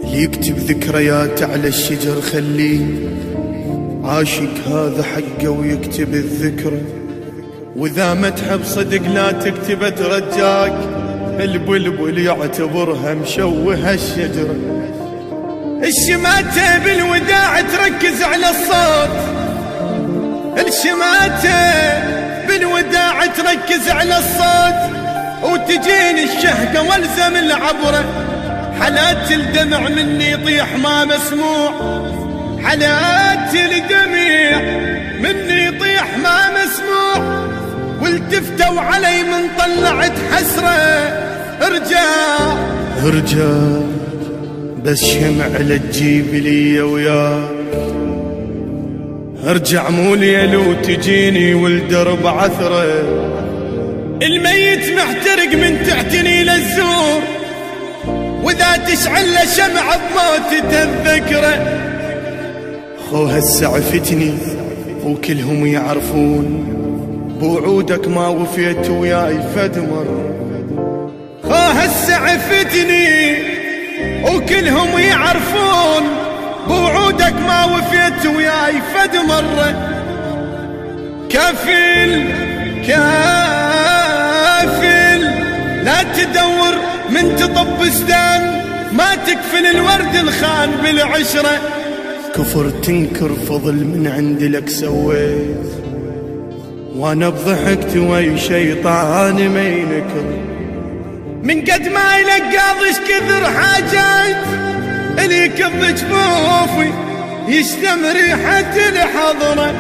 اللي يكتب ذكريات على الشجر خليه، عاشق هذا حقه ويكتب الذكرى. واذا ما تحب صدق لا تكتب ترجاك، البلبل يعتبرها مشوه الشجرة. الشماتة بالوداع تركز على الصوت، الشماتة بالوداع تركز على الصوت، وتجيني الشهقة والزم العبرة. حالات الدمع مني يطيح ما مسموع، حالات الدمع مني يطيح ما مسموع. والتفتوا علي من طلعت حسرة، ارجع بس شمع لا تجيب لي وياك. ارجع مو ليل وتجيني والدرب عثرة، الميت محترق من تحتني للزور، واذا تشعل له شمع بموتته الذكرى. خو هسه عفتني وكلهم يعرفون، بوعودك ما وفيت وياي فد مرة. خو هسه عفتني وكلهم يعرفون، بوعودك ما وفيت وياي فد مرة. كافل لا تدور من تطب سدان، ما تكفل الورد الخان بالعشرة. كفر تنكر فضل من عندي لك سويت، وانا بضحكت وي شيطان ما ينكر. من قد ما يلقاضش كثر حاجات، اللي يكب جفوفي يشتم ريحة الحضرة.